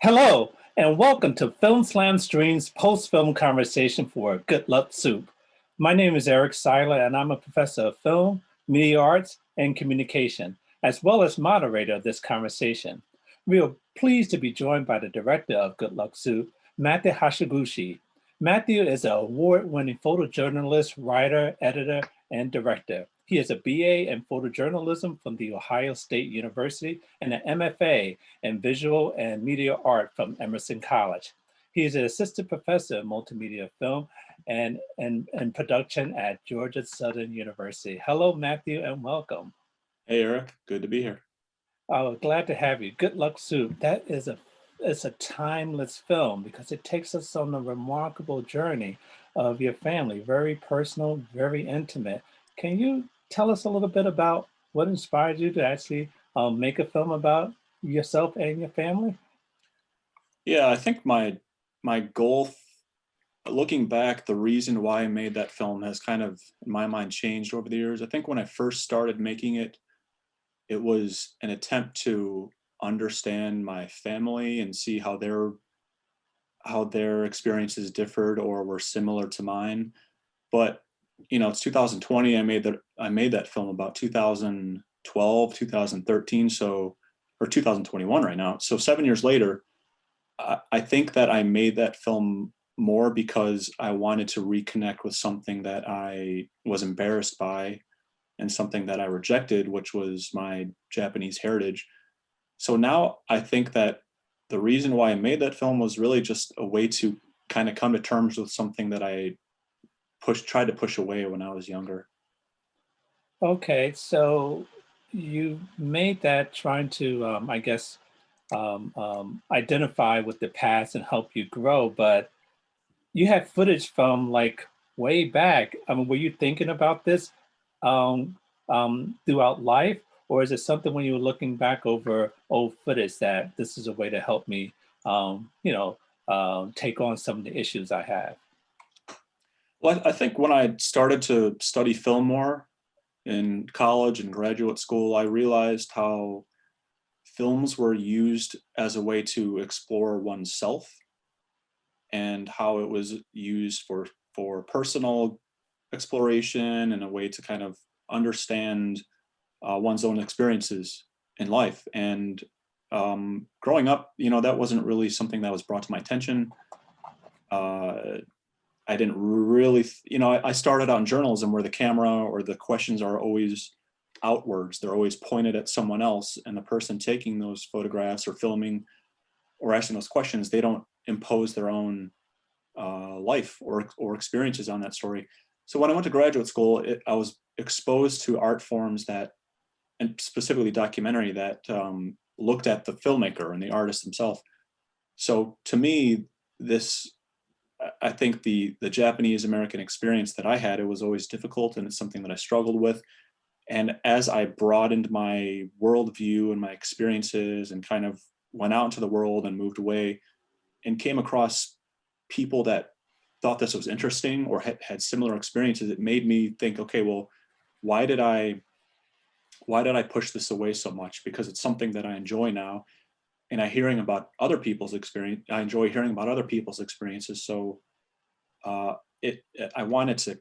Hello, and welcome to Film Slam Stream's post-film conversation for Good Luck Soup. My name is Eric Siler, and I'm a professor of film, media arts, and communication, as well as moderator of this conversation. We are pleased to be joined by the director of Good Luck Soup, Matthew Hashiguchi. Matthew is an award-winning photojournalist, writer, editor, and director. He is a BA in photojournalism from The Ohio State University and an MFA in visual and media art from Emerson College. He is an assistant professor of multimedia film and production at Georgia Southern University. Hello, Matthew, and welcome. Hey, Eric. Good to be here. Oh, glad to have you. Good Luck Soup. It's a timeless film because it takes us on a remarkable journey of your family, very personal, very intimate. Can you tell us a little bit about what inspired you to actually make a film about yourself and your family? Yeah, I think my goal, looking back, the reason why I made that film has kind of, in my mind, changed over the years. I think when I first started making it, it was an attempt to understand my family and see how their experiences differed or were similar to mine. But it's 2020. I made that film about 2012, 2013, or 2021 right now. So 7 years later, I think that I made that film more because I wanted to reconnect with something that I was embarrassed by and something that I rejected, which was my Japanese heritage. So now I think that the reason why I made that film was really just a way to kind of come to terms with something that I tried to push away when I was younger. Okay, so you made that trying to, I guess, identify with the past and help you grow, but you had footage from like way back. I mean, were you thinking about this throughout life, or is it something when you were looking back over old footage that this is a way to help me, take on some of the issues I have? Well, I think when I started to study film more in college and graduate school, I realized how films were used as a way to explore oneself and how it was used for personal exploration and a way to kind of understand one's own experiences in life. And growing up, that wasn't really something that was brought to my attention. I didn't really, I started out in journalism where the camera or the questions are always outwards. They're always pointed at someone else, and the person taking those photographs or filming or asking those questions, they don't impose their own life or experiences on that story. So when I went to graduate school, I was exposed to art forms and specifically documentary that looked at the filmmaker and the artist himself. So to me, I think the Japanese American experience that I had, it was always difficult, and it's something that I struggled with. And as I broadened my worldview and my experiences and kind of went out into the world and moved away and came across people that thought this was interesting or had similar experiences, it made me think, okay, well, why did I push this away so much? Because it's something that I enjoy now, and I enjoy hearing about other people's experiences. So I wanted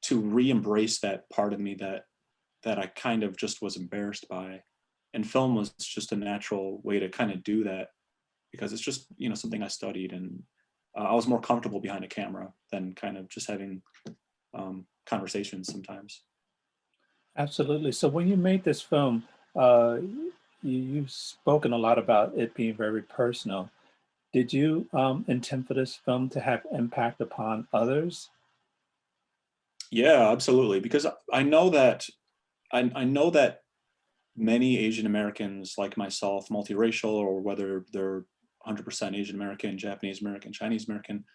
to re-embrace that part of me that I kind of just was embarrassed by, and film was just a natural way to kind of do that because it's just something I studied, and I was more comfortable behind a camera than kind of just having conversations sometimes. Absolutely. So when you made this film, uh, you've spoken a lot about it being very personal. Did you intend for this film to have impact upon others? Yeah, absolutely. Because I know that many Asian Americans like myself, multiracial, or whether they're 100% Asian American, Japanese American, Chinese American,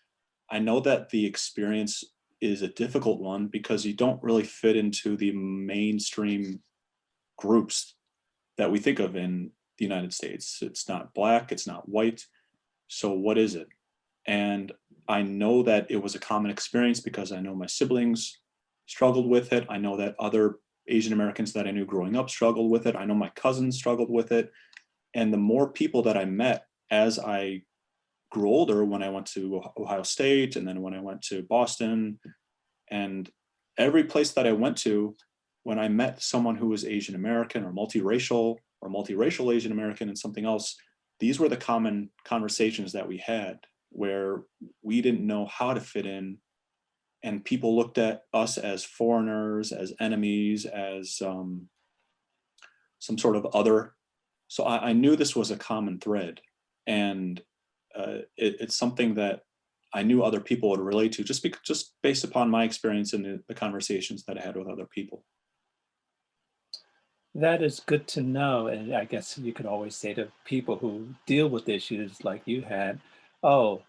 I know that the experience is a difficult one because you don't really fit into the mainstream groups that we think of in the United States. It's not Black, it's not white. So what is it? And I know that it was a common experience because I know my siblings struggled with it. I know that other Asian Americans that I knew growing up struggled with it. I know my cousins struggled with it. And the more people that I met as I grew older, when I went to Ohio State, and then when I went to Boston, and every place that I went to, when I met someone who was Asian American or multiracial Asian American and something else, these were the common conversations that we had, where we didn't know how to fit in, and people looked at us as foreigners, as enemies, as some sort of other. So I knew this was a common thread, and it's something that I knew other people would relate to, just based upon my experience in the conversations that I had with other people. That is good to know. And I guess you could always say to people who deal with issues like you had, oh,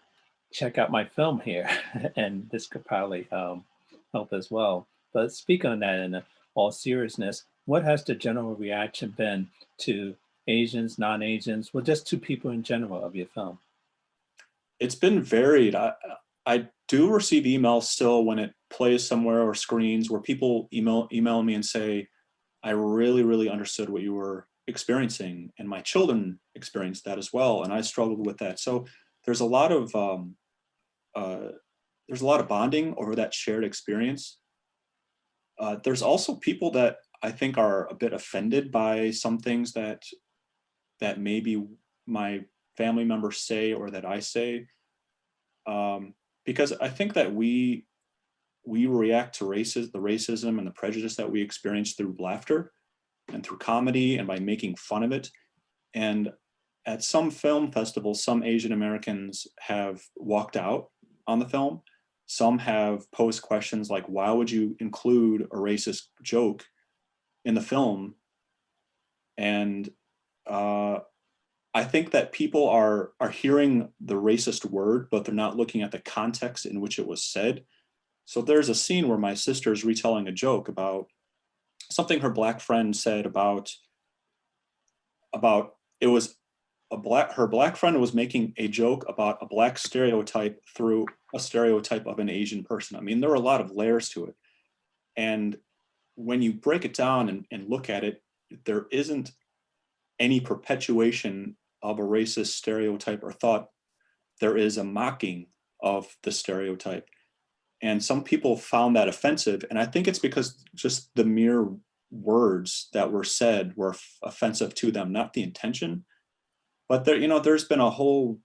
check out my film here. And this could probably help as well. But speak on that in all seriousness, what has the general reaction been to Asians, non-Asians, well, just to people in general of your film? It's been varied. I do receive emails still when it plays somewhere or screens, where people email me and say, I really understood what you were experiencing, and my children experienced that as well, and I struggled with that. So there's a lot of bonding over that shared experience. There's also people that I think are a bit offended by some things that maybe my family members say or that I say, because I think that we react to the racism and the prejudice that we experience through laughter and through comedy and by making fun of it. And at some film festivals, some Asian Americans have walked out on the film. Some have posed questions like, why would you include a racist joke in the film? And I think that people are hearing the racist word, but they're not looking at the context in which it was said. So there's a scene where my sister is retelling a joke about something her black friend said about it was her black friend was making a joke about a black stereotype through a stereotype of an Asian person. I mean, there are a lot of layers to it. And when you break it down and look at it, there isn't any perpetuation of a racist stereotype or thought. There is a mocking of the stereotype. And some people found that offensive. And I think it's because just the mere words that were said were offensive to them, not the intention. But there's been a whole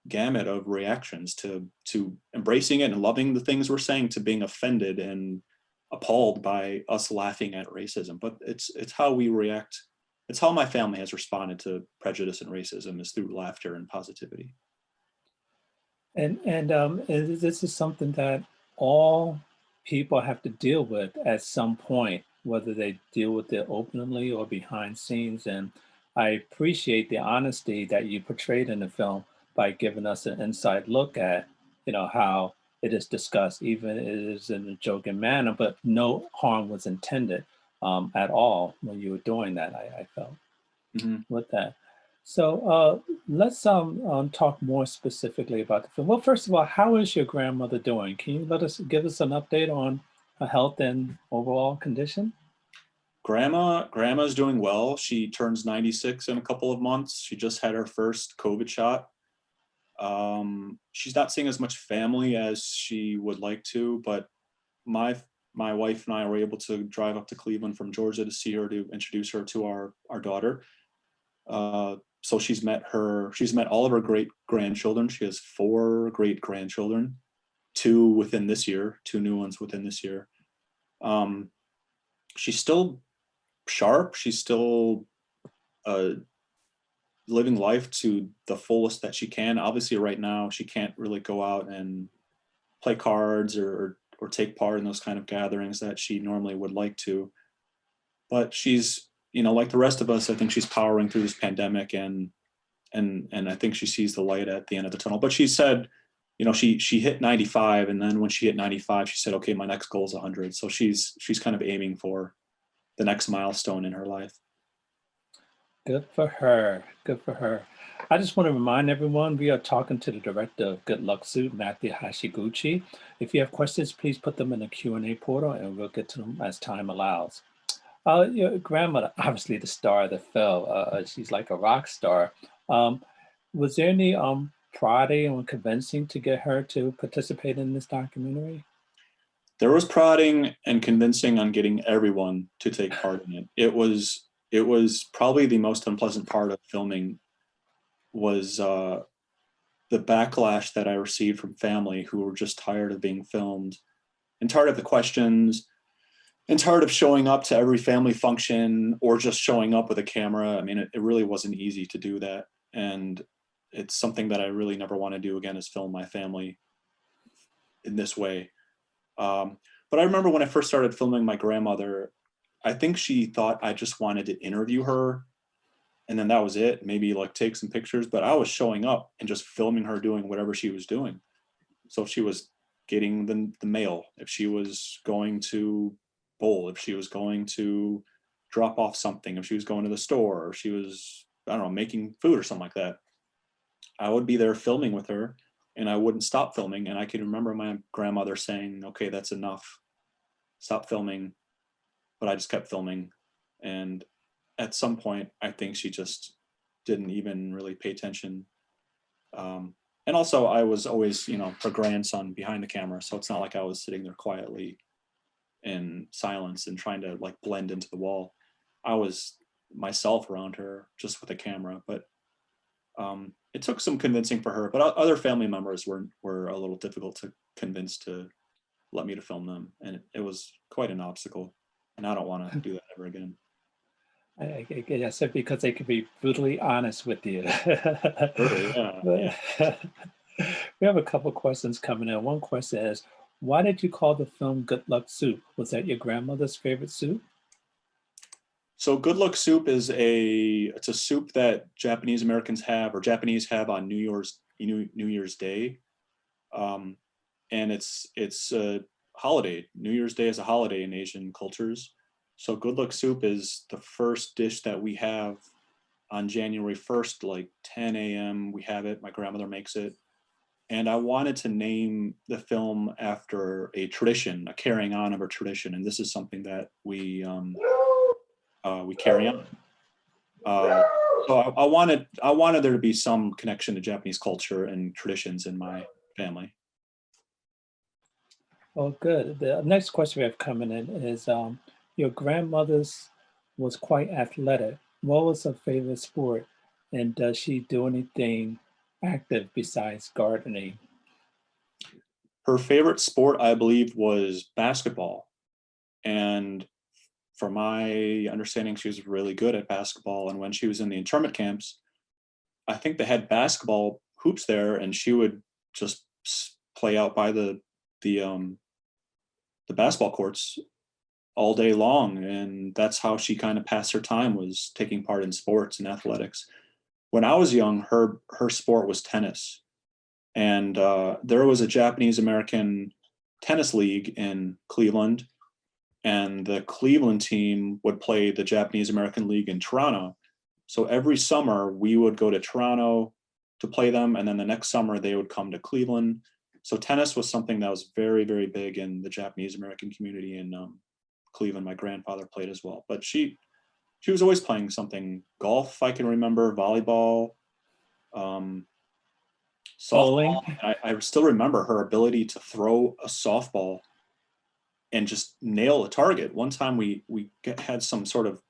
gamut of reactions to embracing it and loving the things we're saying, to being offended and appalled by us laughing at racism. But it's how we react. It's how my family has responded to prejudice and racism, is through laughter and positivity. And this is something that all people have to deal with at some point, whether they deal with it openly or behind scenes. And I appreciate the honesty that you portrayed in the film by giving us an inside look at, how it is discussed, even it is in a joking manner, but no harm was intended at all when you were doing that, I felt with that. So let's talk more specifically about the film. Well, first of all, how is your grandmother doing? Can you give us an update on her health and overall condition? Grandma's doing well. She turns 96 in a couple of months. She just had her first COVID shot. She's not seeing as much family as she would like to, but my wife and I were able to drive up to Cleveland from Georgia to see her, to introduce her to our daughter. So she's met all of her great grandchildren. She has 4 great grandchildren, 2 within this year, 2 new ones within this year. She's still sharp. She's still living life to the fullest that she can. Obviously right now she can't really go out and play cards or take part in those kind of gatherings that she normally would like to. But she's, like the rest of us, I think she's powering through this pandemic, and I think she sees the light at the end of the tunnel. But she said, she hit 95, and then when she hit 95, she said, okay, my next goal is 100. So she's kind of aiming for the next milestone in her life. Good for her. Good for her. I just want to remind everyone, we are talking to the director of Good Luck Suit, Matthew Hashiguchi. If you have questions, please put them in the Q&A portal and we'll get to them as time allows. Your grandmother, obviously the star of the film, she's like a rock star. Was there any prodding or convincing to get her to participate in this documentary? There was prodding and convincing on getting everyone to take part in it. It was probably the most unpleasant part of filming was the backlash that I received from family who were just tired of being filmed and tired of the questions and tired of showing up to every family function or just showing up with a camera. I mean, it really wasn't easy to do that. And it's something that I really never want to do again, is film my family in this way. But I remember when I first started filming my grandmother, I think she thought I just wanted to interview her and then that was it. Maybe like take some pictures, but I was showing up and just filming her doing whatever she was doing. So if she was getting the mail, if she was going to bowl, if she was going to drop off something, if she was going to the store, or she was, I don't know, making food or something like that, I would be there filming with her and I wouldn't stop filming. And I can remember my grandmother saying, okay, that's enough, stop filming. But I just kept filming. And at some point, I think she just didn't even really pay attention. And also I was always, her grandson behind the camera. So it's not like I was sitting there quietly in silence and trying to like blend into the wall. I was myself around her just with a camera, but it took some convincing for her, but other family members were a little difficult to convince to let me to film them. And it was quite an obstacle. And I don't want to do that ever again. I guess because they could be brutally honest with you. Sure, yeah, yeah. We have a couple questions coming in. One question is, why did you call the film Good Luck Soup? Was that your grandmother's favorite soup? So Good Luck Soup is it's a soup that Japanese Americans have, or Japanese have on New Year's Day, and it's a holiday. New Year's Day is a holiday in Asian cultures. So Good Luck Soup is the first dish that we have on January 1st, like 10 a.m. We have it. My grandmother makes it. And I wanted to name the film after a tradition, a carrying on of a tradition. And this is something that we carry on. So I wanted there to be some connection to Japanese culture and traditions in my family. Oh, good. The next question we have coming in is, your grandmother's was quite athletic. What was her favorite sport? And does she do anything active besides gardening? Her favorite sport, I believe, was basketball. And from my understanding, she was really good at basketball. And when she was in the internment camps, I think they had basketball hoops there, and she would just play out by the basketball courts all day long. And that's how she kind of passed her time, was taking part in sports and athletics. When I was young, her sport was tennis. And there was a Japanese American tennis league in Cleveland, and the Cleveland team would play the Japanese American League in Toronto. So every summer we would go to Toronto to play them, and then the next summer they would come to Cleveland. So tennis was something that was very, very big in the Japanese American community in Cleveland. My grandfather played as well, but she was always playing something. Golf, I can remember, volleyball, Bowling. softball. I still remember her ability to throw a softball and just nail a target. One time we had some sort of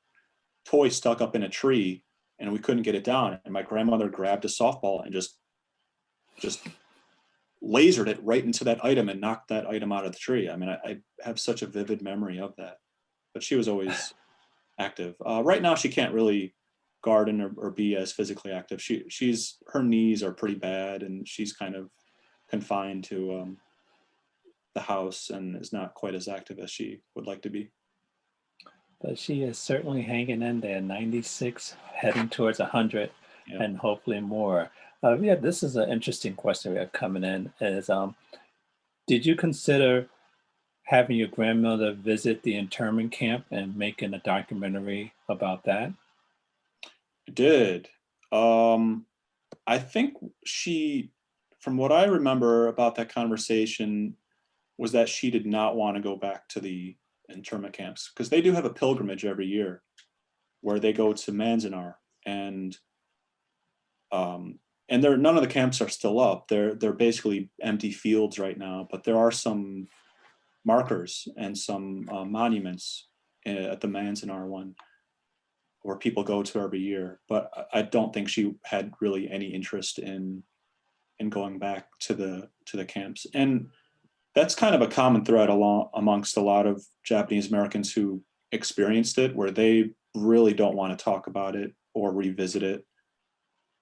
toy stuck up in a tree and we couldn't get it down. And my grandmother grabbed a softball and just lasered it right into that item and knocked that item out of the tree. I mean, I have such a vivid memory of that, but she was always active. Right now she can't really garden or be as physically active. Her knees are pretty bad and she's kind of confined to the house and is not quite as active as she would like to be. But she is certainly hanging in there, 96, heading towards 100, Yeah. and hopefully more. Yeah, this is an interesting question we have coming in. Is did you consider having your grandmother visit the internment camp and making a documentary about that? I did. I think from what I remember about that conversation, was that she did not want to go back to the internment camps, because they do have a pilgrimage every year where they go to Manzanar, and and none of the camps are still up. They're basically empty fields right now, but there are some markers and some monuments at the Manzanar one where people go to every year. But I don't think she had really any interest in going back to the camps. And that's kind of a common thread amongst a lot of Japanese Americans who experienced it, where they really don't want to talk about it or revisit it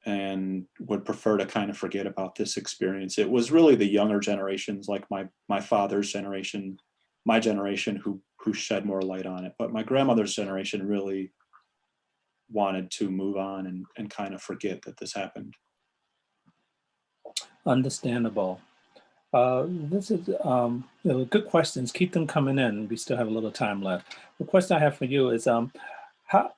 and would prefer to kind of forget about this experience. It was really the younger generations, like my father's generation, my generation, who shed more light on it. But my grandmother's generation really wanted to move on and kind of forget that this happened. Understandable. This is good questions. Keep them coming in. We still have a little time left. The question I have for you is, how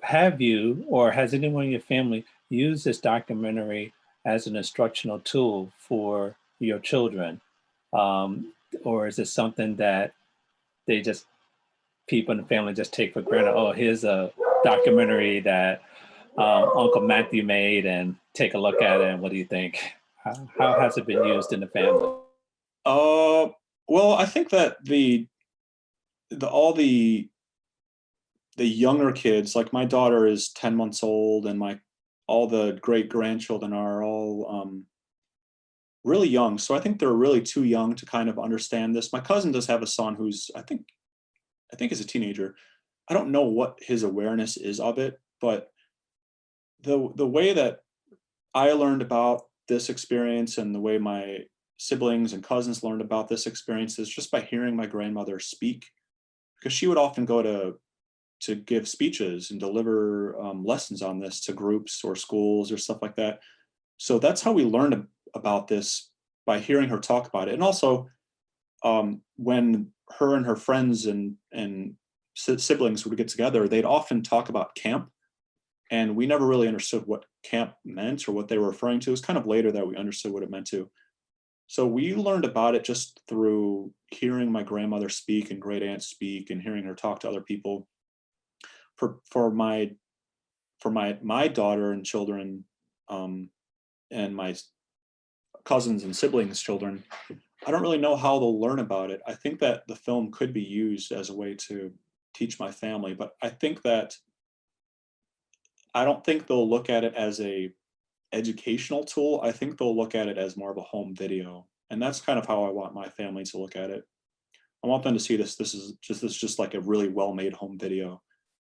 have you or has anyone in your family used this documentary as an instructional tool for your children? Or is it something that people in the family just take for granted? Oh, here's a documentary that Uncle Matthew made, and take a look at it, and what do you think? How has it been used in the family? Well, I think that all the younger kids, like my daughter is 10 months old, and all the great grandchildren are all really young. So I think they're really too young to kind of understand this. My cousin does have a son who's, I think is a teenager. I don't know what his awareness is of it, but the way that I learned about this experience and the way my siblings and cousins learned about this experience is just by hearing my grandmother speak, because she would often go to give speeches and deliver lessons on this to groups or schools or stuff like that. So that's how we learned about this, by hearing her talk about it. And also when her and her friends and siblings would get together, they'd often talk about camp. And we never really understood what camp meant or what they were referring to. It was kind of later that we understood what it meant to. So we learned about it just through hearing my grandmother speak and great aunt speak and hearing her talk to other people. For my daughter and children, and my cousins and siblings' children, I don't really know how they'll learn about it. I think that the film could be used as a way to teach my family, but I don't think they'll look at it as a educational tool. I think they'll look at it as more of a home video. And that's kind of how I want my family to look at it. I want them to see this is just like a really well-made home video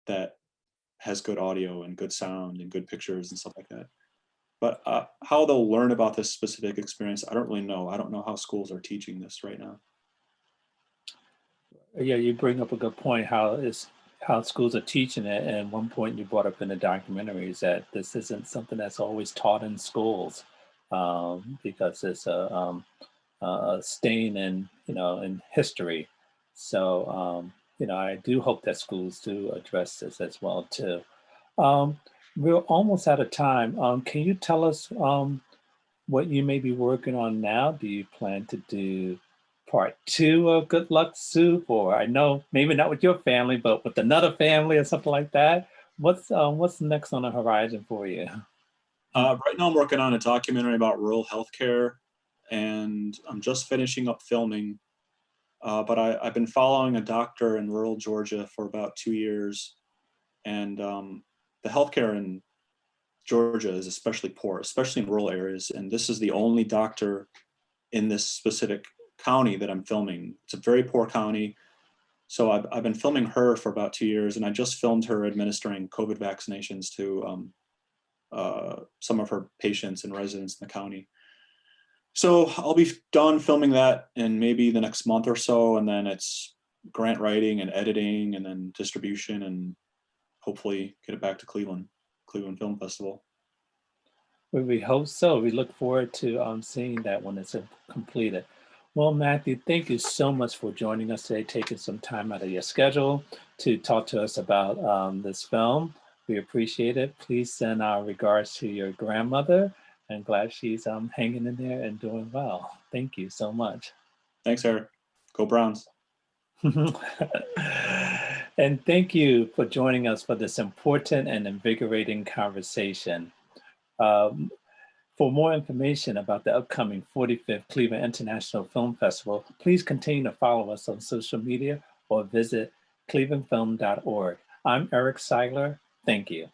that has good audio and good sound and good pictures and stuff like that. But how they'll learn about this specific experience, I don't really know. I don't know how schools are teaching this right now. Yeah, you bring up a good point, how schools are teaching it. And one point you brought up in the documentary is that this isn't something that's always taught in schools, because it's a stain in history. So I do hope that schools do address this as well too. We're almost out of time. Can you tell us what you may be working on now? Do you plan to do part 2 of Good Luck Soup, or I know maybe not with your family, but with another family or something like that? What's next on the horizon for you? Right now I'm working on a documentary about rural healthcare, and I'm just finishing up filming. But I've been following a doctor in rural Georgia for about 2 years, and the healthcare in Georgia is especially poor, especially in rural areas. And this is the only doctor in this specific county that I'm filming. It's a very poor county. So I've been filming her for about 2 years, and I just filmed her administering COVID vaccinations to some of her patients and residents in the county. So I'll be done filming that in maybe the next month or so, and then it's grant writing and editing and then distribution, and hopefully get it back to Cleveland Film Festival. Well, we hope so. We look forward to seeing that when it's completed. Well, Matthew, thank you so much for joining us today, taking some time out of your schedule to talk to us about this film. We appreciate it. Please send our regards to your grandmother. I'm glad she's hanging in there and doing well. Thank you so much. Thanks, Eric. Go Browns. And thank you for joining us for this important and invigorating conversation. For more information about the upcoming 45th Cleveland International Film Festival, please continue to follow us on social media or visit clevelandfilm.org. I'm Eric Siler. Thank you.